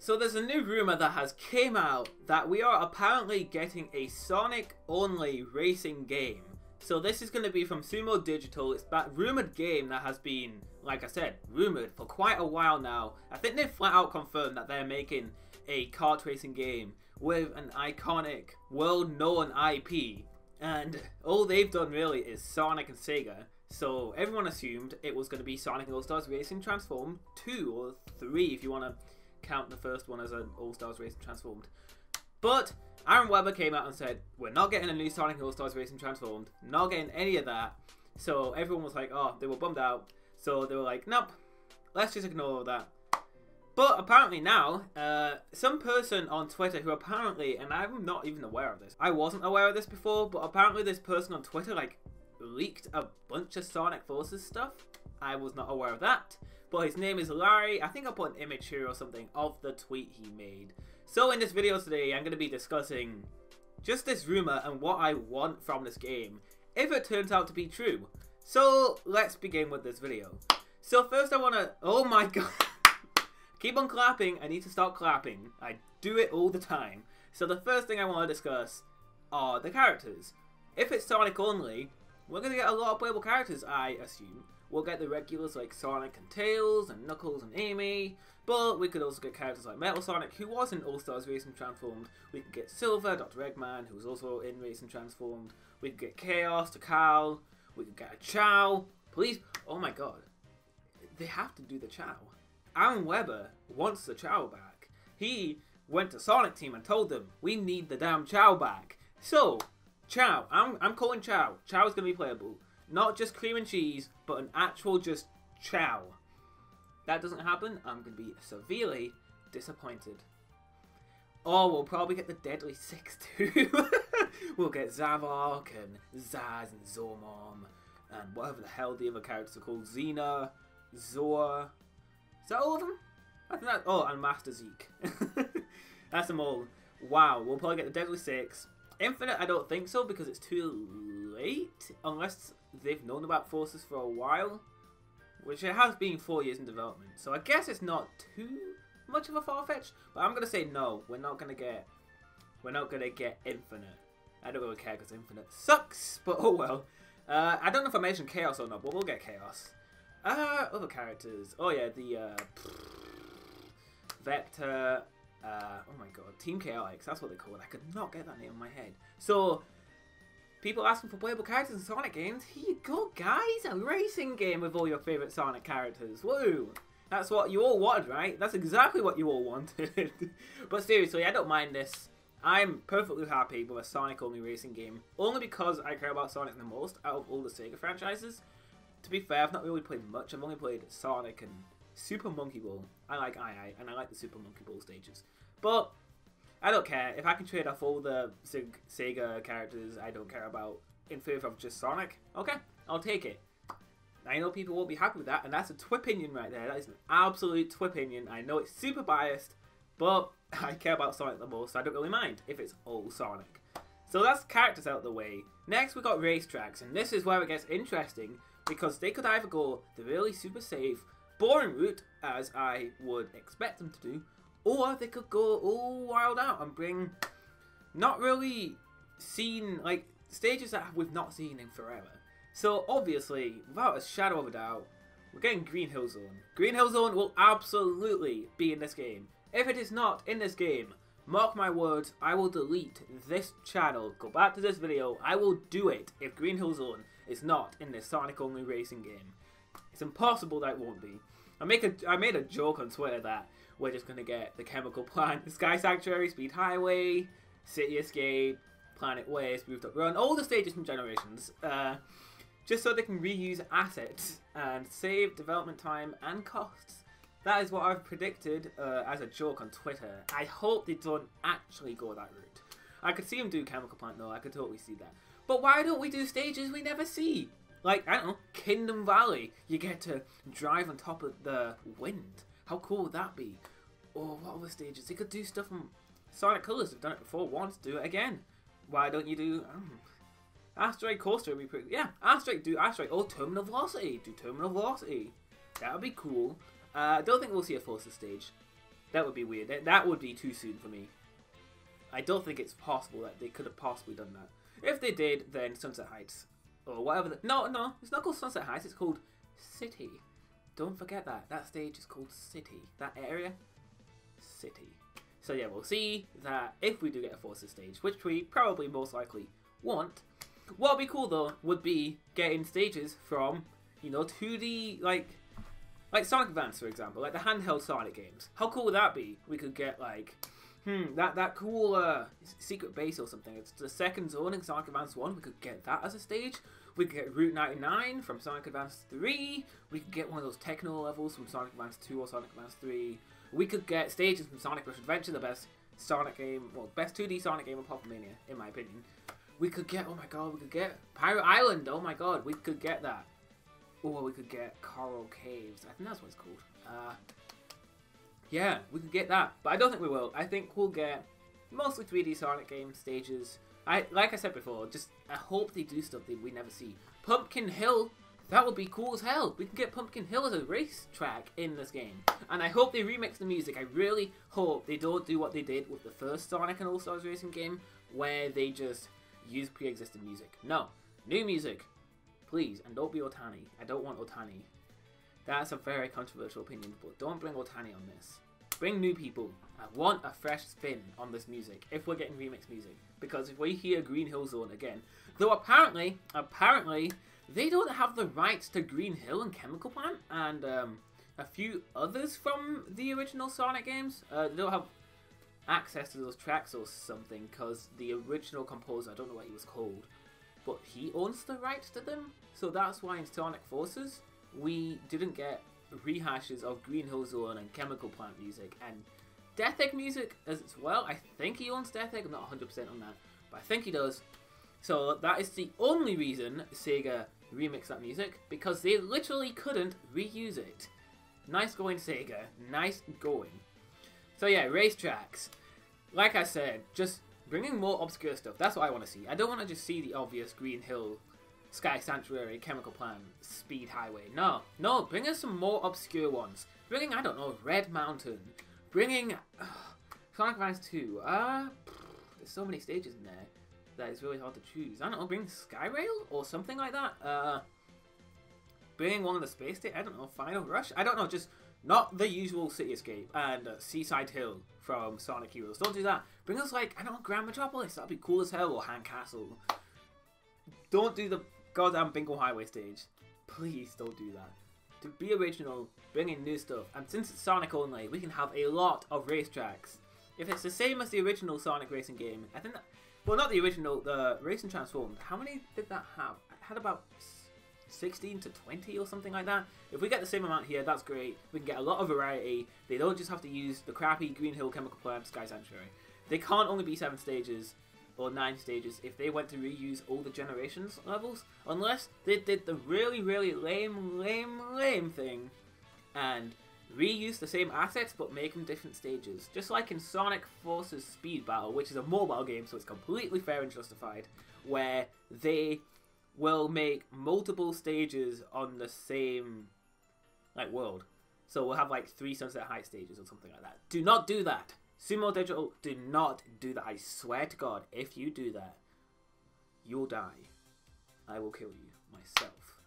So there's a new rumour that has came out that we are apparently getting a Sonic only racing game. So this is going to be from Sumo Digital. It's that rumoured game that has been, like I said, rumoured for quite a while now. I think they've flat out confirmed that they're making a kart racing game with an iconic, world-known IP. And all they've done really is Sonic and Sega. So everyone assumed it was going to be Sonic and All-Stars Racing Transformed 2 or 3 if you want to count the first one as an All-Stars Racing Transformed. But Aaron Webber came out and said, we're not getting a new Sonic and All-Stars Racing Transformed, not getting any of that. So everyone was like, oh, they were bummed out. So they were like, nope, let's just ignore all that. But apparently now, some person on Twitter who apparently, and I'm not even aware of this, I wasn't aware of this before, but apparently this person on Twitter like leaked a bunch of Sonic Forces stuff. I was not aware of that. But his name is Larry. I think I'll put an image here or something of the tweet he made. So in this video today, I'm going to be discussing just this rumor and what I want from this game, if it turns out to be true. So let's begin with this video. So first I want to, oh my god, keep on clapping. I need to start clapping. I do it all the time. So the first thing I want to discuss are the characters. If it's Sonic only, we're going to get a lot of playable characters, I assume. We'll get the regulars like Sonic and Tails and Knuckles and Amy, but we could also get characters like Metal Sonic, who was in All-Stars Racing Transformed. We could get Silver, Dr. Eggman, who was also in Racing Transformed. We could get Chaos, Takal. We could get a Chow. Please, oh my god, they have to do the Chow. Aaron Webber wants the Chow back. He went to Sonic Team and told them, we need the damn Chow back. So, Chow, I'm calling Chow. Chow is going to be playable. Not just cream and cheese, but an actual just Chow. That doesn't happen, I'm going to be severely disappointed. Or we'll probably get the Deadly Six too. We'll get Zavok and Zaz and Zomom and whatever the hell the other characters are called. Xena, Zoa. Is that all of them? I think that. Oh, and Master Zeke. That's them all. Wow, we'll probably get the Deadly Six. Infinite, I don't think so because it's too late, unless they've known about Forces for a while, which it has been 4 years in development. So I guess it's not too much of a far-fetch, but I'm gonna say no. We're not gonna get Infinite. I don't really care because Infinite sucks, but oh well. I don't know if I mentioned Chaos or not, but we'll get Chaos. Other characters. Oh yeah, the Vector. Oh my god, Team Chaotix, that's what they call it. I could not get that name in my head. So, people asking for playable characters in Sonic games. Here you go, guys! A racing game with all your favourite Sonic characters. Woo! That's what you all wanted, right? That's exactly what you all wanted. But seriously, I don't mind this. I'm perfectly happy with a Sonic-only racing game. Only because I care about Sonic the most out of all the Sega franchises. To be fair, I've not really played much. I've only played Sonic and Super Monkey Ball. I like II, and I like the Super Monkey Ball stages. But I don't care. If I can trade off all the Sega characters I don't care about in favour of just Sonic, okay, I'll take it. I know people won't be happy with that, and that's a TWIP-inion right there. That is an absolute TWIP-inion. I know it's super biased, but I care about Sonic the most, so I don't really mind if it's all Sonic. So that's characters out of the way. Next we got racetracks, and this is where it gets interesting, because they could either go the really super safe, boring route, as I would expect them to do, or they could go all wild out and bring not really seen, like, stages that we've not seen in forever. So obviously, without a shadow of a doubt, we're getting Green Hill Zone. Green Hill Zone will absolutely be in this game. If it is not in this game, mark my words, I will delete this channel, go back to this video, I will do it if Green Hill Zone is not in this Sonic only racing game. It's impossible that it won't be. I made a joke on Twitter that we're just going to get the Chemical Plant, the Sky Sanctuary, Speed Highway, City Escape, Planet Waste, Rooftop Run, all the stages from Generations, just so they can reuse assets and save development time and costs. That is what I've predicted as a joke on Twitter. I hope they don't actually go that route. I could see them do Chemical Plant though, I could totally see that. But why don't we do stages we never see? Like, I don't know, Kingdom Valley. You get to drive on top of the wind. How cool would that be? Or what other stages? They could do stuff from Sonic Colors. They've done it before. Want to do it again? Why don't you do Asteroid Coaster? Would be pretty. Yeah, do Asteroid. Or Terminal Velocity. Do Terminal Velocity. That would be cool. I don't think we'll see a Forces stage. That would be weird. That would be too soon for me. I don't think it's possible that they could have possibly done that. If they did, then Sunset Heights. Or whatever. No, it's not called Sunset Heights, it's called City. Don't forget that. That stage is called City. That area? City. So yeah, we'll see that if we do get a Forces stage, which we probably most likely won't. What would be cool though, would be getting stages from, you know, 2D, like Sonic Advance, for example, like the handheld Sonic games. How cool would that be? We could get like, that cool secret base or something. It's the second zone in Sonic Advance 1. We could get that as a stage. We could get Route 99 from Sonic Advance 3. We could get one of those techno levels from Sonic Advance 2 or Sonic Advance 3. We could get stages from Sonic Rush Adventure, the best Sonic game, well, best 2D Sonic game apart from Mania, in my opinion. We could get, oh my god, we could get Pirate Island, oh my god, we could get that. Or we could get Coral Caves, I think that's what it's called. Yeah, we could get that, but I don't think we will. I think we'll get mostly 3D Sonic game stages. Like I said before, I hope they do stuff that we never see. Pumpkin Hill, that would be cool as hell. We can get Pumpkin Hill as a racetrack in this game. And I hope they remix the music. I really hope they don't do what they did with the first Sonic and All-Stars Racing game, where they just use pre-existing music. No, new music, please, and don't be Otani. I don't want Otani. That's a very controversial opinion, but don't bring Otani on this. Bring new people. I want a fresh spin on this music if we're getting remix music. Because if we hear Green Hill Zone again, though apparently, they don't have the rights to Green Hill and Chemical Plant and a few others from the original Sonic games. They don't have access to those tracks or something because the original composer, I don't know what he was called, but he owns the rights to them. So that's why in Sonic Forces, we didn't get rehashes of Green Hill Zone and Chemical Plant music and Death Egg music as well. I think he owns Death Egg, I'm not 100% on that, but I think he does. So that is the only reason Sega remixed that music, because they literally couldn't reuse it. Nice going, Sega. Nice going. So yeah, racetracks. Like I said, just bringing more obscure stuff. That's what I want to see. I don't want to just see the obvious Green Hill, Sky Sanctuary, Chemical Plant, Speed Highway. No, bring us some more obscure ones. Bringing, I don't know, Red Mountain. Bringing Sonic Advance 2. There's so many stages in there that it's really hard to choose. I don't know, bring Skyrail or something like that. Bringing one of the space stations. I don't know, Final Rush. I don't know, just not the usual City Escape and Seaside Hill from Sonic Heroes. Don't do that. Bring us like, I don't know, Grand Metropolis. That'd be cool as hell, or Hand Castle. Don't do the goddamn Bingo Highway stage. Please don't do that. To be original, bring in new stuff. And since it's Sonic only, we can have a lot of racetracks. If it's the same as the original Sonic racing game, I think that, well, not the original, the Racing Transformed. How many did that have? It had about 16 to 20 or something like that. If we get the same amount here, that's great. We can get a lot of variety. They don't just have to use the crappy Green Hill, Chemical Plant, Sky Sanctuary. They can't only be 7 stages or 9 stages if they went to reuse all the Generations levels, unless they did the really, really lame thing and reuse the same assets but make them different stages. Just like in Sonic Forces Speed Battle, which is a mobile game, so it's completely fair and justified, where they will make multiple stages on the same world. So we'll have like 3 Sunset High stages or something like that. Do not do that. Sumo Digital, do not do that. I swear to God, if you do that, you'll die. I will kill you myself.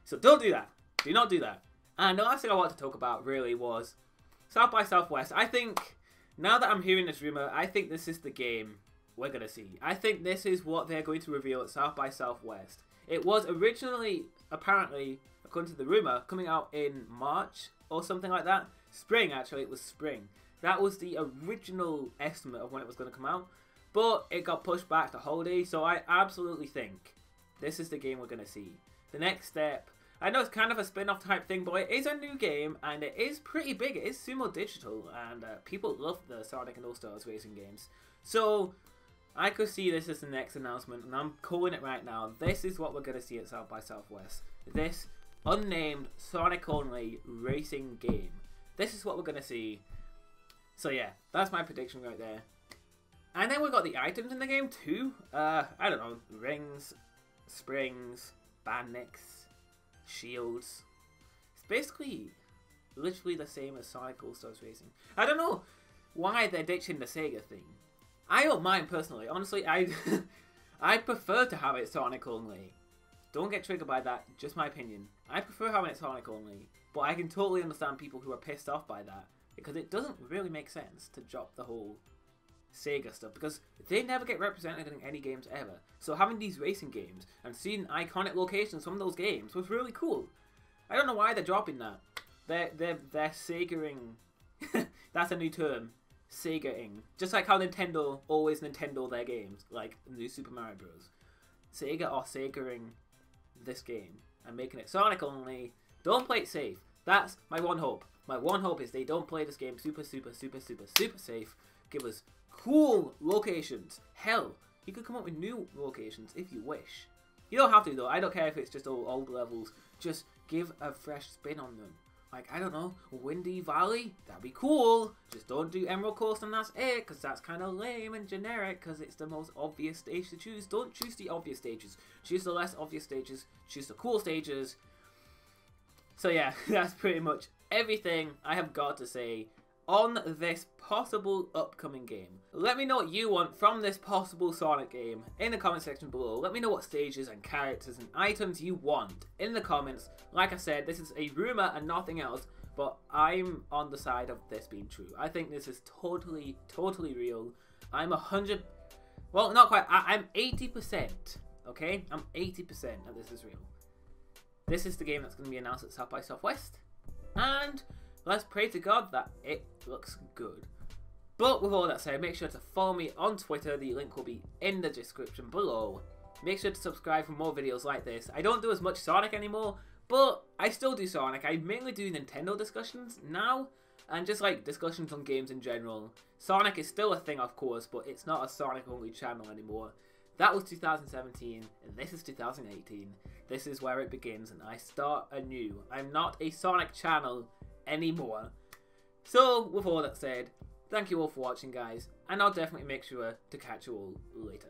So don't do that. Do not do that. And the last thing I want to talk about really was South by Southwest. I think, now that I'm hearing this rumor, I think this is the game we're going to see. I think this is what they're going to reveal at South by Southwest. It was originally, apparently, according to the rumor, coming out in March or something like that. Spring, actually, it was spring. That was the original estimate of when it was going to come out. But it got pushed back to holiday, so I absolutely think this is the game we're going to see. The next step, I know it's kind of a spin-off type thing, but it is a new game, and it is pretty big. It is Sumo Digital, and people love the Sonic and All-Stars racing games. So I could see this as the next announcement, and I'm calling it right now. This is what we're going to see at South by Southwest. This unnamed Sonic-only racing game. This is what we're going to see. So yeah, that's my prediction right there. And then we've got the items in the game too. I don't know, rings, springs, bandnicks, shields. It's basically literally the same as Sonic All-Stars Racing. I don't know why they're ditching the Sega thing. I don't mind personally. Honestly, I prefer to have it Sonic only. Don't get triggered by that, just my opinion. I prefer having it Sonic only, but I can totally understand people who are pissed off by that, because it doesn't really make sense to drop the whole Sega stuff, because they never get represented in any games ever. So having these racing games and seeing iconic locations from those games was really cool. I don't know why they're dropping that. They're Segering. That's a new term. Sega-ing. Just like how Nintendo always Nintendo their games, like New Super Mario Bros. Sega are Segering this game and making it Sonic only. Don't play it safe. That's my one hope. My one hope is they don't play this game super safe. Give us cool locations. Hell, you could come up with new locations if you wish. You don't have to though. I don't care if it's just all old levels. Just give a fresh spin on them. Like, I don't know, Windy Valley? That'd be cool. Just don't do Emerald Coast and that's it, because that's kind of lame and generic, because it's the most obvious stage to choose. Don't choose the obvious stages. Choose the less obvious stages. Choose the cool stages. So yeah, that's pretty much everything I have got to say on this possible upcoming game. Let me know what you want from this possible Sonic game in the comment section below. Let me know what stages and characters and items you want in the comments. Like I said, this is a rumour and nothing else, but I'm on the side of this being true. I think this is totally real. I'm 100, well, not quite, I'm 80%, okay? I'm 80% that this is real. This is the game that's going to be announced at South by Southwest, and let's pray to God that it looks good. But with all that said, make sure to follow me on Twitter. The link will be in the description below. Make sure to subscribe for more videos like this. I don't do as much Sonic anymore, but I still do Sonic. I mainly do Nintendo discussions now, and just like discussions on games in general. Sonic is still a thing, of course, but it's not a Sonic only channel anymore. That was 2017, and this is 2018. This is where it begins, and I start anew. I'm not a Sonic channel anymore. So, with all that said, thank you all for watching, guys, and I'll definitely make sure to catch you all later.